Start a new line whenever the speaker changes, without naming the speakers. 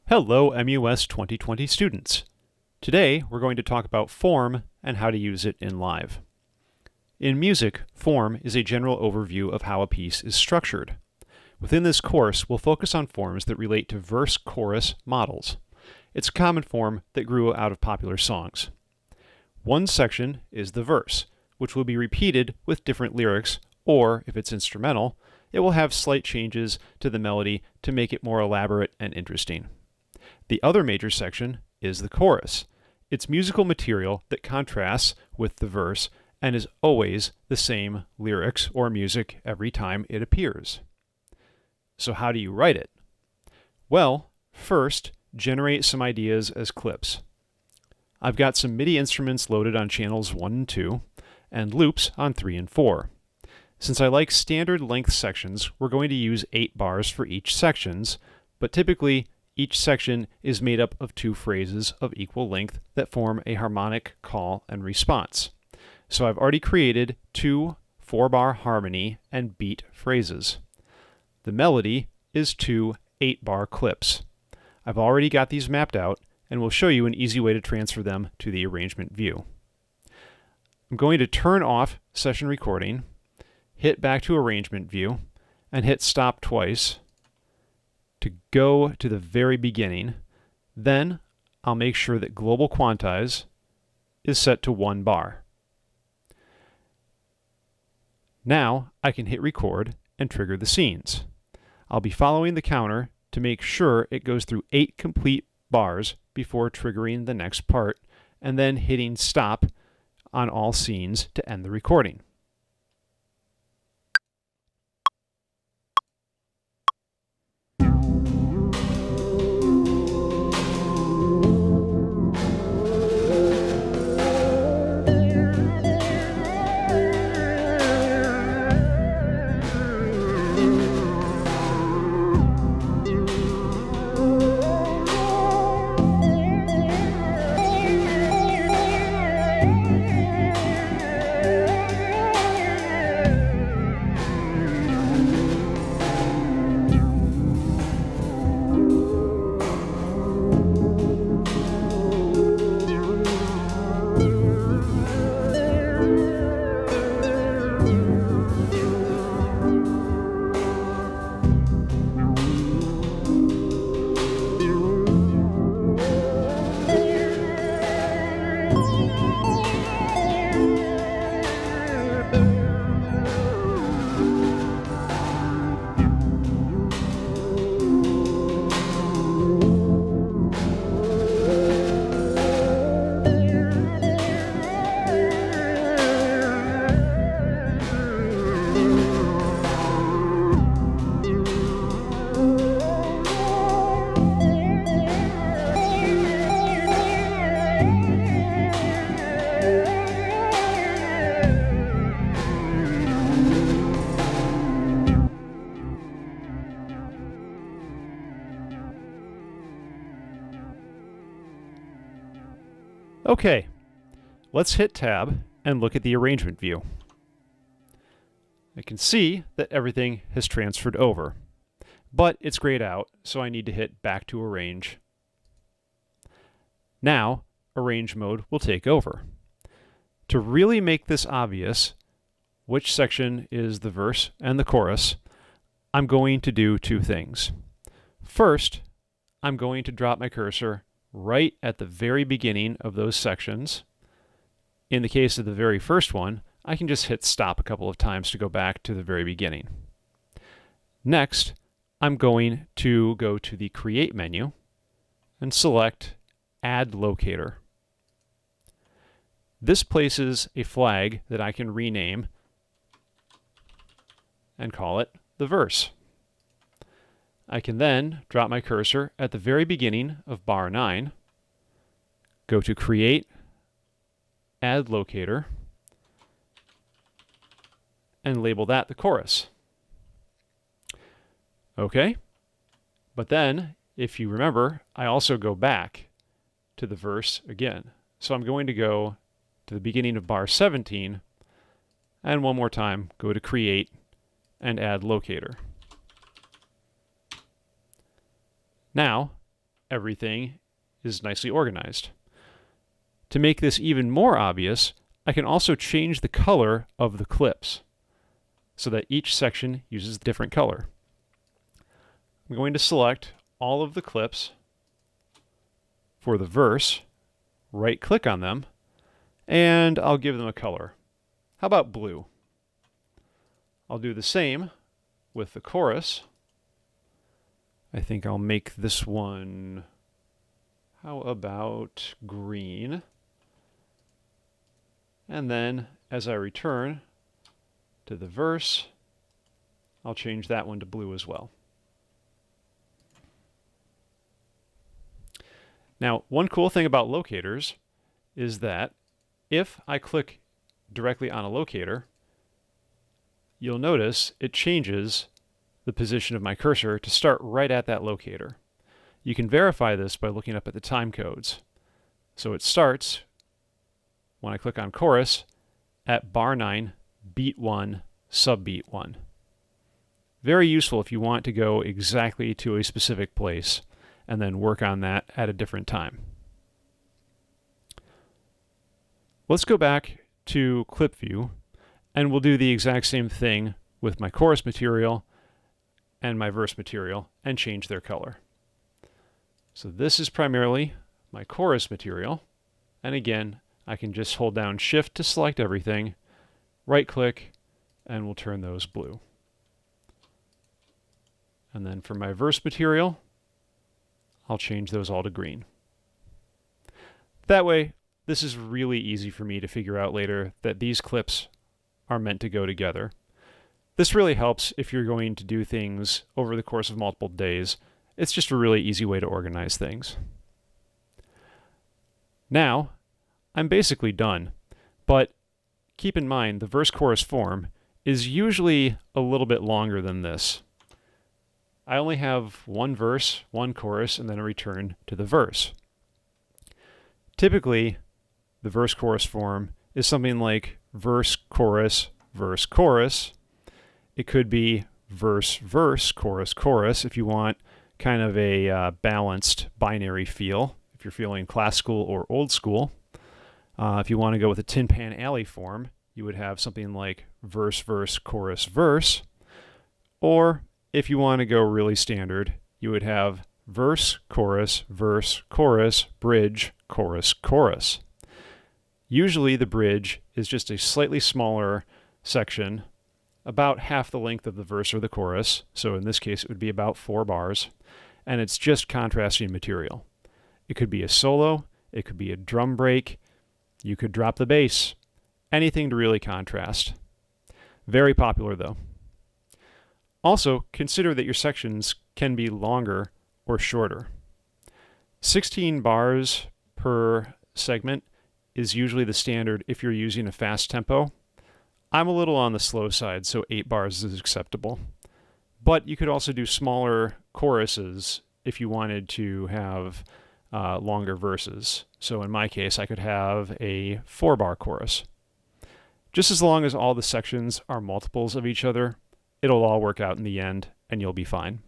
Hello MUS 2020 students. Today we're going to talk about form and how to use it in live. In music, form is a general overview of how a piece is structured. Within this course, we'll focus on forms that relate to verse-chorus models. It's a common form that grew out of popular songs. One section is the verse, which will be repeated with different lyrics, or if it's instrumental, it will have slight changes to the melody to make it more elaborate and interesting. The other major section is the chorus. It's musical material that contrasts with the verse and is always the same lyrics or music every time it appears. So how do you write it? Well, first, generate some ideas as clips. I've got some MIDI instruments loaded on channels 1 and 2, and loops on 3 and 4. Since I like standard length sections, we're going to use 8 bars for each sections, but typically each section is made up of 2 phrases of equal length that form a harmonic call and response. So I've already created 2 4-bar harmony and beat phrases. The melody is 2 8-bar clips. I've already got these mapped out and will show you an easy way to transfer them to the arrangement view. I'm going to turn off session recording, hit back to arrangement view, and hit stop twice to go to the very beginning. Then I'll make sure that global quantize is set to 1 bar. Now I can hit record and trigger the scenes. I'll be following the counter to make sure it goes through 8 complete bars before triggering the next part, and then hitting stop on all scenes to end the recording. Okay, let's hit tab and look at the arrangement view. I can see that everything has transferred over, but it's grayed out, so I need to hit back to arrange. Now, arrange mode will take over. To really make this obvious, which section is the verse and the chorus, I'm going to do 2 things. First, I'm going to drop my cursor right at the very beginning of those sections. In the case of the very first one, I can just hit stop a couple of times to go back to the very beginning. Next, I'm going to go to the Create menu and select Add Locator. This places a flag that I can rename and call it the verse. I can then drop my cursor at the very beginning of bar 9, go to Create, Add Locator, and label that the chorus. Okay, but then, if you remember, I also go back to the verse again. So I'm going to go to the beginning of bar 17, and one more time, go to Create and Add Locator. Now, everything is nicely organized. To make this even more obvious, I can also change the color of the clips so that each section uses a different color. I'm going to select all of the clips for the verse, right-click on them, and I'll give them a color. How about blue? I'll do the same with the chorus. I think I'll make this one, how about green? And then as I return to the verse, I'll change that one to blue as well. Now, one cool thing about locators is that if I click directly on a locator, you'll notice it changes the position of my cursor to start right at that locator. You can verify this by looking up at the time codes. So it starts, when I click on chorus, at bar 9, beat 1, subbeat 1. Very useful if you want to go exactly to a specific place and then work on that at a different time. Let's go back to clip view, and we'll do the exact same thing with my chorus material and my verse material and change their color. So this is primarily my chorus material, and again, I can just hold down Shift to select everything, right-click, and we'll turn those blue. And then for my verse material, I'll change those all to green. That way, this is really easy for me to figure out later that these clips are meant to go together. This really helps if you're going to do things over the course of multiple days. It's just a really easy way to organize things. Now, I'm basically done, but keep in mind the verse-chorus form is usually a little bit longer than this. I only have one verse, one chorus, and then a return to the verse. Typically, the verse-chorus form is something like verse-chorus, verse-chorus. It could be verse-verse, chorus-chorus if you want kind of a balanced binary feel, if you're feeling classical or old school. If you want to go with a Tin Pan Alley form, you would have something like verse-verse, chorus-verse. Or if you want to go really standard, you would have verse, chorus, bridge, chorus, chorus. Usually the bridge is just a slightly smaller section, about half the length of the verse or the chorus, so in this case it would be about 4 bars, and it's just contrasting material. It could be a solo, it could be a drum break, you could drop the bass, anything to really contrast. Very popular though. Also, consider that your sections can be longer or shorter. 16 bars per segment is usually the standard if you're using a fast tempo. I'm a little on the slow side, so 8 bars is acceptable. But you could also do smaller choruses if you wanted to have longer verses. So in my case, I could have a 4-bar chorus. Just as long as all the sections are multiples of each other, it'll all work out in the end, and you'll be fine.